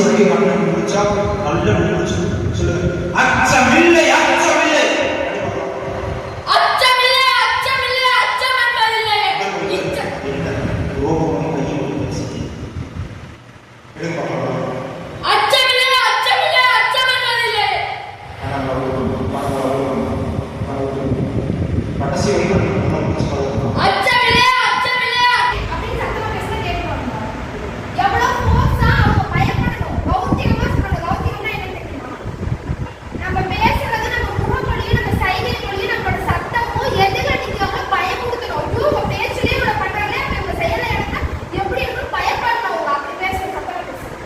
வரைக்கும் கண்ணை முடிச்சா நல்ல முடிச்சு சொல்லுங்க. அச்சமில்லை அச்சமில்லை அச்சமில்லை அச்சமில்லை அச்சம் என்பதில்லை. அச்சமில்லை அச்சமில்லை அச்சம் என்பதில்லை. கடைசி வரைக்கும் அச்சமில்லை அச்சமில்லை அப்படின்னு சத்தமா பேசினா கேட்கணும். எவ்வளவு ஃபோர்ஸா அவங்க பயப்படணும். கௌத்தியமா சொல்லணும். கௌத்தியம்னா என்ன தெரியுமா? நம்ம பேசுறது நம்ம முகமொழியும் நம்ம சைகை மொழியும் நம்மளோட சத்தமும் எதுல நிக்கிறவங்கள பயமுறுத்தணும். ஐயோ உங்க பேச்சுலயே இவ்வளவு பண்றாங்களே அப்ப உங்க செயலை எடுத்தா எப்படி இருக்கும் பயப்படணும். அவங்க அப்படி பேசுற சத்தமா பேசுறது.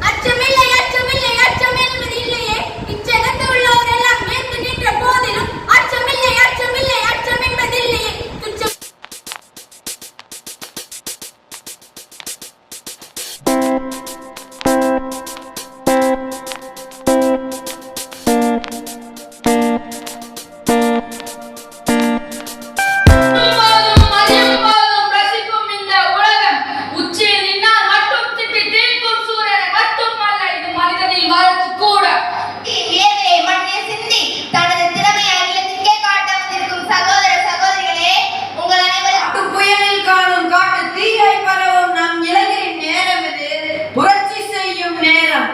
அச்சமில்லை அச்சமில்லை அச்சம் என்பதில்லையே. இச்சகத்து உள்ளவரெல்லாம் ஏற்று நின்ற போதிலும் அச்சமில்லை அச்சமில்லை அச்சம் என்பதில்லையே. துச்சம் ரசிக்கும் இந்த உலகம் உச்சியில் நின்னால் மட்டும் திட்டி தீர்க்கும் சூரியனை மட்டும் அல்ல. இது மனிதனில் வாழ்த்து கூட. வேர்வை மண்ணை சிந்தி தனது திறமையை அகிலத்திற்கே காட்ட வந்திருக்கும் சகோதர சகோதரிகளே, உங்கள் அனைவரும் புயலில் காணும் காட்டு தீயை பரவும் நம் இளைஞரின் நேரம் இது. புரட்சி செய்யும் நேரம்.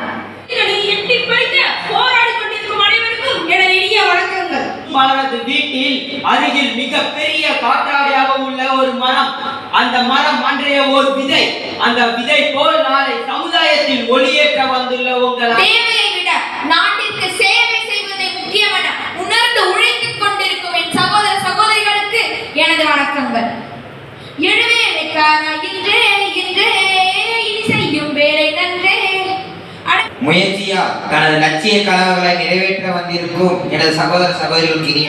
எட்டி பிடிக்க போராடி கொண்டிருக்கும் அனைவருக்கும் எனது இனிய வணக்கங்கள். பலரது வீட்டில் அருகில் மிக பெரிய காற்றாடியாக உள்ள ஒரு மரம். அந்த மரம் அன்றைய ஒரு விதை. அந்த விதை போல் நாளை சமுதாயத்தில் ஒளியேற்ற வந்துள்ள உங்கள் தேவையை விட நாட்டிற்கு சேவை செய்வதை முக்கியமென உணர்ந்து உழைத்துக் கொண்டிருக்கும் என் சகோதர சகோதரிகளுக்கு எனது வணக்கங்கள். எழுவேலைக்கான இன்றே இன்றே இனி செய்யும் வேலை நன்றே. முயற்சியால் தனது லட்சிய கனவுகளை நிறைவேற்ற வந்திருக்கும் எனது சகோதர சகோதரிகளுக்கு இனி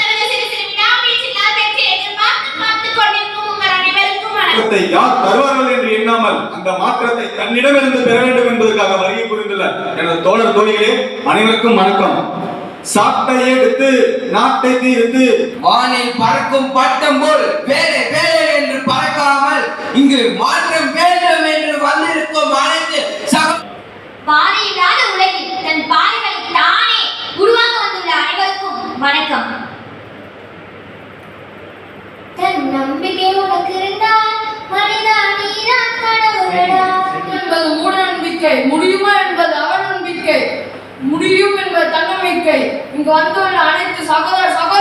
மாற்றத்தை யார் தருவார்கள் என்று எண்ணாமல் அந்த மாற்றத்தை தன்னிடமிருந்து பெற வேண்டும் என்பதற்காக வருகை புரிந்துள்ள எனது தோழர் தோழிகளே அனைவருக்கும் வணக்கம். சாட்டை எடுத்து நாட்டை தீர்த்து வானில் பறக்கும் பட்டம் போல் வேலை வேலை என்று பறக்காமல் இங்கு மாற்றம் வேண்டும் என்று வந்திருக்கும் அனைத்து பாறை இல்லாத உலகில் தன் பாறைகளை தானே உருவாக்க வந்துள்ள அனைவருக்கும் வணக்கம். தன் நம்பிக்கை உனக்கு இருந்தால் மனிதா நீதான் கடவுளடா என்பது மூட நம்பிக்கை, முடியுமா என்பது அவநம்பிக்கை, முடியும் என்பது தன்னம்பிக்கை. இங்கு வந்துள்ள அனைத்து சகோதர சகோதரி